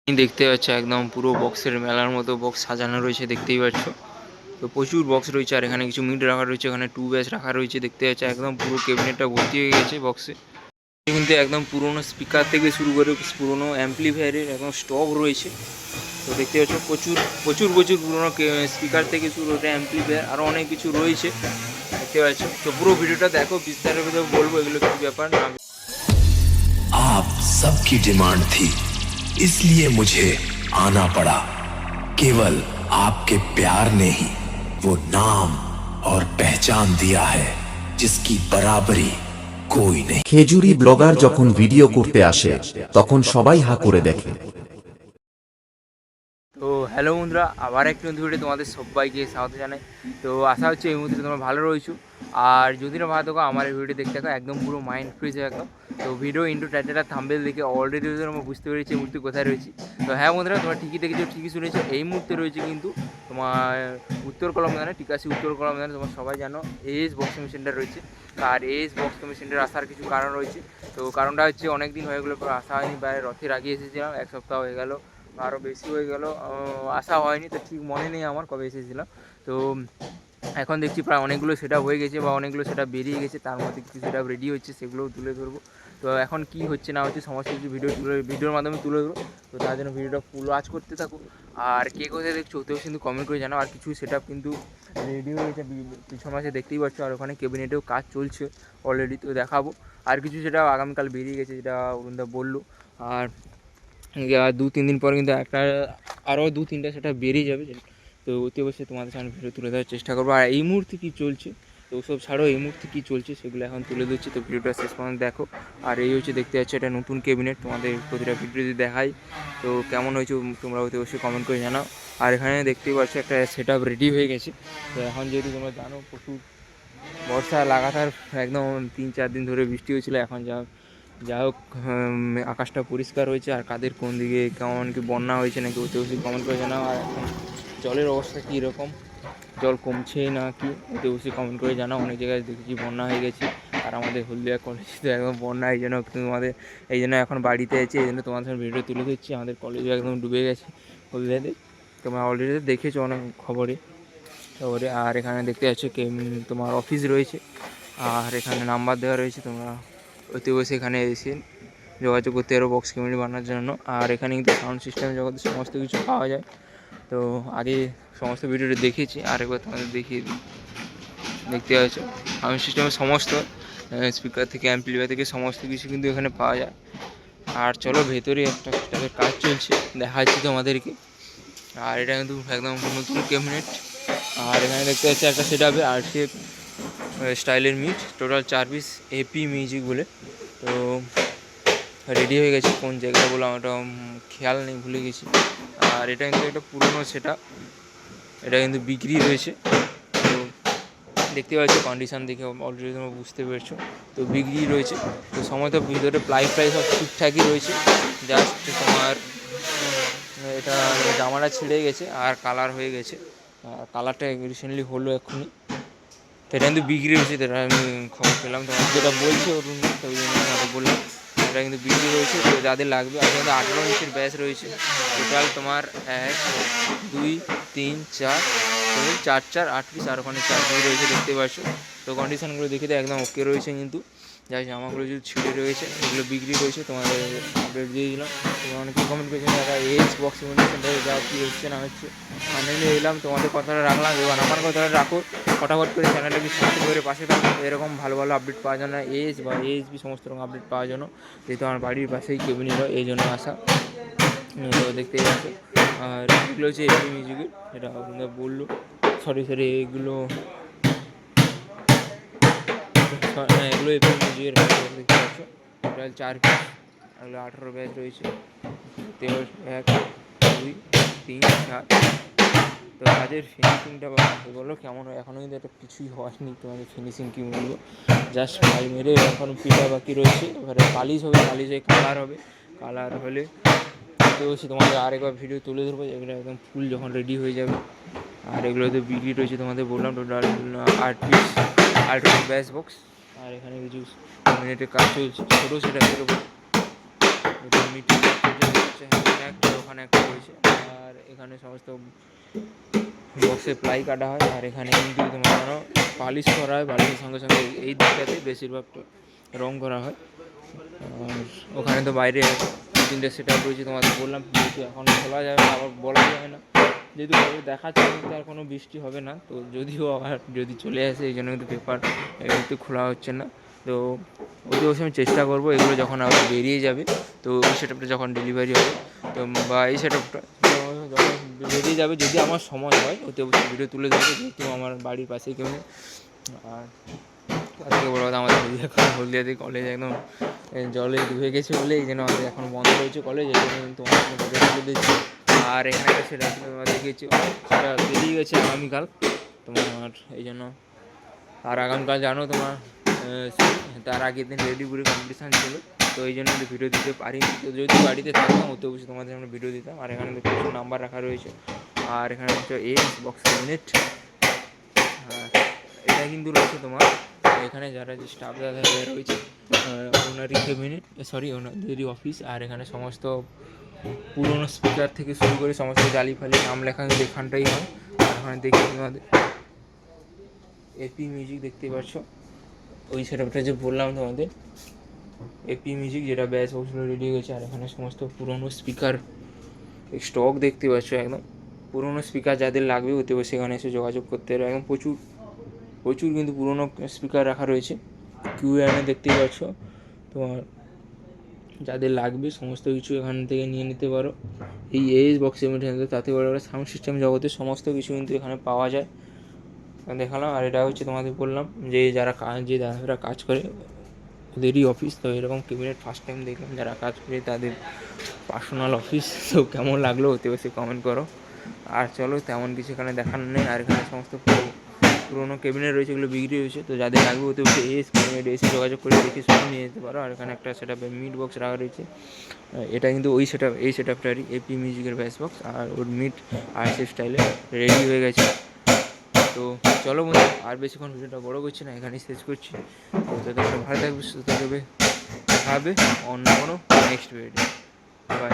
দেখতে পাচ্ছ একদম পুরো বক্সের মেলার মতো বক্স সাজানো রয়েছে, দেখতেই পাচ্ছ। তো প্রচুর বক্স রয়েছে, আর এখানে কিছু মিট রাখা রয়েছে, এখানে 2 ব্যাচ রাখা রয়েছে, দেখতে পাচ্ছ একদম পুরো ক্যাবিনেটটা ভর্তি হয়ে গেছে বক্সে। কিন্তু একদম পুরোনো স্পিকার থেকে শুরু করে পুরোনো অ্যাম্পলিফায়ারের একদম স্টক রয়েছে। তো দেখতে পাচ্ছ প্রচুর প্রচুর প্রচুর পুরোনো স্পিকার থেকে শুরু করে অ্যাম্পলিফায়ার আরও অনেক কিছু রয়েছে, দেখতে পাচ্ছ। তো পুরো ভিডিওটা দেখো, বিস্তারিত বলবো এগুলো কী ব্যাপার না। आप सबकी डिमांड थी, इसलिए मुझे आना पड़ा। केवल आपके प्यार ने ही वो नाम और पहचान दिया है जिसकी बराबरी कोई नहीं। খেজুরি ব্লগার যখন ভিডিও করতে আসে তখন সবাই হা করে দেখে। তো হ্যালো বন্ধুরা, আবার একটু ভিডিও তোমাদের সবাইকে স্বাগত জানাই। তো আশা হচ্ছে এই মুহূর্তে তোমরা ভালো রয়েছো, আর যদি না ভালো থাকো আমার এই ভিডিও দেখতে থাকো, একদম পুরো মাইন্ড ফ্রিজ হয়ে একদম। তো ভিডিও ইন্টু টাইটেলটা থাম্বনেল দেখে অলরেডি আমরা বুঝতে পেরেছি এই মুহূর্তে কোথায় রয়েছি। তো হ্যাঁ বন্ধুরা, তোমরা ঠিকই দেখেছো, ঠিকই শুনেছো, এই মুহূর্তে রয়েছে কিন্তু তোমার উত্তর কলমদানে, টিকাশি উত্তর কলমদানে। তোমরা সবাই জানো এএস বক্সিং সেন্টার রয়েছে, আর এএস বক্সিং সেন্টার আসার কিছু কারণ রয়েছে। তো কারণটা হচ্ছে অনেক দিন হয়ে গেলো আসা হয়নি, প্রায় রথের আগে এসেছিলাম, এক সপ্তাহ হয়ে গেল, আরও বেশি হয়ে গেল আসা হয়নি। তো ঠিক মনে নেই আমার কবে এসেছিলাম। তো এখন দেখছি প্রায় অনেকগুলো সেট হয়ে গেছে, বা অনেকগুলো সেট বেরিয়ে গেছে, তার মধ্যে কিছু সেট রেডি হচ্ছে, সেগুলোও তুলে ধরবো। তো এখন কি হচ্ছে না হচ্ছে সমস্ত কিছু ভিডিওর মাধ্যমে তুলে ধরবো। তো তার জন্য ভিডিওটা ফুল ওয়াচ করতে থাকো। আর কে কোথায় দেখছো ওতেও কিন্তু কমেন্ট করে জানাও। আর কিছু সেট কিন্তু রেডি হয়ে গেছে পিছন মাসে, দেখতেই পাচ্ছ। আর ওখানে ক্যাবিনেটেও কাজ চলছে অলরেডি, তো দেখাবো। আর কিছু সেটা আগামীকাল বেরিয়ে গেছে, যেটা অরুণদা বললো। আর 2-3 দিন পর কিন্তু একটা আরও 2-3টা সেটা বেরিয়ে যাবে। তো অতি অবশ্যই তোমাদের সামনে ভিডিও তুলে ধরার চেষ্টা করবো। আর এই মুহূর্তে কী চলছে, তো ওসব ছাড়াও এই মুহূর্তে কী চলছে সেগুলো এখন তুলে দিচ্ছি। তো ভিডিওটা শেষ পর্যন্ত দেখো। আর এই হচ্ছে দেখতে পাচ্ছ এটা নতুন ক্যাবিনেট, তোমাদের প্রতিটা ভিডিও যদি দেখাই তো কেমন হয়েছে তোমরা অতি অবশ্যই কমেন্ট করে জানাও। আর এখানে দেখতেই পাচ্ছ একটা সেট রেডি হয়ে গেছে। তো এখন যেহেতু তোমরা জানো প্রচুর বর্ষা লাগাতার একদম 3-4 দিন ধরে বৃষ্টি হয়েছিলো, এখন যা হোক আকাশটা পরিষ্কার হয়েছে। আর কাদের কোন দিকে কেমন কি বন্যা হয়েছে নাকি অতি অবশ্যই কমেন্ট করে জানাও। আর এখন জলের অবস্থা কী রকম, জল কমছে না কি অতি অবশ্যই কমেন্ট করে জানাও। অনেক জায়গায় দেখেছি বন্যা হয়ে গেছে, আর আমাদের হলদিয়া কলেজে তো একদম বন্যা, এই জন্য এখন বাড়িতে আছে, এই জন্য তোমাদের সাথে ভিডিও তুলে দিচ্ছি। আমাদের কলেজে একদম ডুবে গেছে হলদিয়াতে, তোমরা অলরেডি দেখেছো অনেক খবরে। আর এখানে দেখতে পাচ্ছ তোমার অফিস রয়েছে, আর এখানে নাম্বার দেওয়া রয়েছে, তোমরা অতি অবশ্যই এখানে এসে যোগাযোগ করতে পারো বক্স কমিটি বানানোর জন্য। আর এখানে কিন্তু সাউন্ড সিস্টেমের জগতে সমস্ত কিছু পাওয়া যায়। তো আগে সমস্ত ভিডিওটা দেখিয়েছি, আরেকবার তোমাদের দেখিয়ে দিই। দেখতে পাচ্ছ সাউন্ড সিস্টেমের সমস্ত স্পিকার থেকে অ্যাম্পলিফায়ার থেকে সমস্ত কিছু কিন্তু এখানে পাওয়া যায়। আর চলো ভেতরে একটা সেটাপের কাজ চলছে, দেখাচ্ছি তোমাদেরকে। আর এটা কিন্তু একদম নতুন ক্যাবিনেট। আর এখানে দেখতে পাচ্ছি একটা সেট আপে আরসিএফ স্টাইলের meet, total 4 piece AP music বলে। তো রেডি হয়ে গেছে, কোন জায়গায় বলে আমার খেয়াল নেই, ভুলে গেছি। আর এটা কিন্তু একটা পুরনো সেট আপ, এটা কিন্তু বিক্রি রয়েছে। তো দেখতে পাচ্ছ কন্ডিশান দেখে অলরেডি তোমরা বুঝতে পেরেছো, তো বিক্রি রয়েছে। তো সমস্ত ভিতরে প্লাই সব ঠিকঠাকই রয়েছে, জাস্ট তোমার এটা জামাটা ছিঁড়ে গেছে আর কালার হয়ে গেছে। কালারটা রিসেন্টলি হলো এক্ষুনি। তো এটা কিন্তু বিক্রি হয়েছে, এটা আমি খবর পেলাম, তোমার যেটা বলছে ওরকম, তো ওই জন্য আমাকে বললাম এটা কিন্তু বিক্রি রয়েছে। তো যাদের লাগবে, আর কিন্তু 18 ইঞ্চির ব্যাচ রয়েছে টোটাল তোমার 1 2 3 4 4 8 পিস, আর ওখানে 4 পিস রয়েছে, দেখতে পাচ্ছ। তো কন্ডিশানগুলো দেখে তো একদম ওকে রয়েছে, কিন্তু যাই জামাগুলো যদি ছিঁড়ে রয়েছে এগুলো বিক্রি রয়েছে, তোমাদের আপডেট দিয়ে দিলাম। তোমরা অনেকেই কমেন্ট করেছেন দাদা এএস বক্সিং সেন্টারে যা কী হচ্ছে না হচ্ছে, ফাইনালি এলাম, তোমাদের কথাটা রাখলাম। এবার আমার কথাটা রাখো, ফটাফট করে চ্যানেলটাকে সাবস্ক্রাইব করে পাশে থাকো, এরকম ভালো ভালো আপডেট পাওয়ার জন্য, এএস বা এএসবি সমস্ত রকম আপডেট পাওয়ার জন্য। যেহেতু আমার বাড়ির পাশেই ক্যাবিনেট হয়, এই জন্য আসা। তো দেখতেই পাচ্ছ। আর এগুলো হচ্ছে এপি মিউজিকের, এটা আপনারা বললো, সরি এগুলো এগুলো এপি মিউজিকের দেখতে পাচ্ছ। টোটাল 4 পিস, এগুলো 18 ব্যাচ রয়েছে। 1 2 3 4। তো কাজের ফিনিশিংটা বলো কেমন হয়, এখনও কিন্তু এটা কিছুই হয়নি, তোমাদের ফিনিশিং কী বলবো, জাস্ট ফাইল মেরে এখন পিঠা বাকি রয়েছে। এবারে পালিশ হবে, পালিশ হয়ে কালার হবে, কালার হলে তো তোমাদের আরেকবার ভিডিও তুলে ধরবো, এগুলো একদম ফুল যখন রেডি হয়ে যাবে। আর এগুলোতে বিক্রি রয়েছে, তোমাদের বললাম টোটাল 8 পিস আল্ট্রাটেক ব্যাস বক্স। আর এখানে কিছু মিনিটের কাজ চলছে, ছোটো সেটা রয়েছে, এখানে একটা ওখানে একটা রয়েছে। আর এখানে সমস্ত বক্সে প্লাই কাটা হয়, আর এখানে কিন্তু তোমার পালিশ করা হয়, পালিশের সঙ্গে সঙ্গে এই দিকটাতে বেশিরভাগ রং করা হয়। আর ওখানে তো বাইরে 2-3টে সেট আপ রয়েছে, তোমাদের বললাম যেহেতু এখন খোলা যাবে না, আবার বলা যায় না, যেহেতু দেখাচ্ছে কিন্তু আর কোনো বৃষ্টি হবে না, তো যদিও আবার যদি চলে আসে এই জন্য কিন্তু পেপার একটু খোলা হচ্ছে না। তো ওই অবশ্যই আমি চেষ্টা করবো এগুলো যখন আবার বেরিয়ে যাবে, তো ওই সেট আপটা যখন ডেলিভারি হবে, তো বা এই সেট আপটা যখন বেরিয়ে যাবে, যদি আমার সময় হয় ওতে অবশ্যই ভিডিও তুলে ধরবো, যেহেতু আমার বাড়ির পাশেই কেউ নেই। আর তার থেকে বড় কথা, আমাদের হলদিয়াতে কলেজ একদম জলে ডুবে গেছে বলে এই জন্য আমাদের এখন বন্ধ রয়েছে কলেজ, এই জন্য কিন্তু তোমার ভিডিও তুলে দিচ্ছি। আর এখানে একটা সেটা দেখেছি, সেটা বেরিয়ে গেছে আগামীকাল তোমার, এই জন্য। আর আগামীকাল জানো তোমার তার আগের দিন রেডিপুরে কম্পিটিশান ছিল, তো এই জন্য কিন্তু ভিডিও দিতে পারিনি। তো যদি বাড়িতে থাকতাম অত অবশ্যই তোমাদের আমরা ভিডিও দিতাম। আর এখানে কিছু নাম্বার রাখা রয়েছে, আর এখানে হচ্ছে বক্স মিনিট। আর এটা কিন্তু রয়েছে তোমার এখানে যারা যে স্টাফ দাদা রয়েছে ওনারই ক্যাবিনেট, সরি ওনাদেরই অফিস। আর এখানে সমস্ত পুরোনো স্পিকার থেকে শুরু করে সমস্ত জালি ফালি নাম লেখা কিন্তু এখানটাই হয়। আর ওখানে দেখি তোমাদের এপি মিউজিক দেখতে পাচ্ছ, ওই সেটআপটা যে বললাম তোমাদের এপি মিউজিক, যেটা ব্যাস বক্সগুলো রেডি হয়ে গেছে। আর এখানে সমস্ত পুরোনো স্পিকার স্টক দেখতে পাচ্ছ, একদম পুরোনো স্পিকার যাদের লাগবে হতে পারে সেখানে এসে যোগাযোগ করতে হবে। একদম প্রচুর প্রচুর কিন্তু পুরোনো স্পিকার রাখা রয়েছে, কিউএনে দেখতেই পাচ্ছ। তোমার যাদের লাগবে সমস্ত কিছু এখান থেকে নিয়ে নিতে পারো। এই এএস বক্স ইভেন্ট তাতে বড় বড় সাউন্ড সিস্টেম জগতে সমস্ত কিছু কিন্তু এখানে পাওয়া যায়, দেখালাম। আর এটা হচ্ছে তোমাদের বললাম যে যারা যে দাদারা কাজ করে ওদেরই অফিস। তো এরকম ক্যাবিনেট ফার্স্ট টাইম দেখলাম যারা কাজ করে তাদের পার্সোনাল অফিস। তো কেমন লাগলো অতি বেশি কমেন্ট করো। আর চলো, তেমন কিছু এখানে দেখানো নেই। আর এখানে সমস্ত পুরোনো ক্যাবিনেট রয়েছে, এগুলো বিক্রি হয়েছে। তো যাদের লাগবে হতে বসে ক্যাবিনেট এসে যোগাযোগ করে দেখে শুনে নিয়ে যেতে পারো। আর এখানে একটা সেটআপে মিড বক্স রাখা রয়েছে, এটা কিন্তু ওই সেটআপ এই সেটআপটারই এপি মিউজিকের ব্যাস বক্স। আর ওর মিড আরসি স্টাইলে রেডি হয়ে গেছে। তো চলো বন্ধু, আর বেশিক্ষণ ভিডিওটা বড় করছি না, এখানেই শেষ করছি। তো তোমরা ভালো থাকবে, সুস্থ থাকবে, দেখা হবে অন্য কোনো নেক্সট ভিডিও। বাই।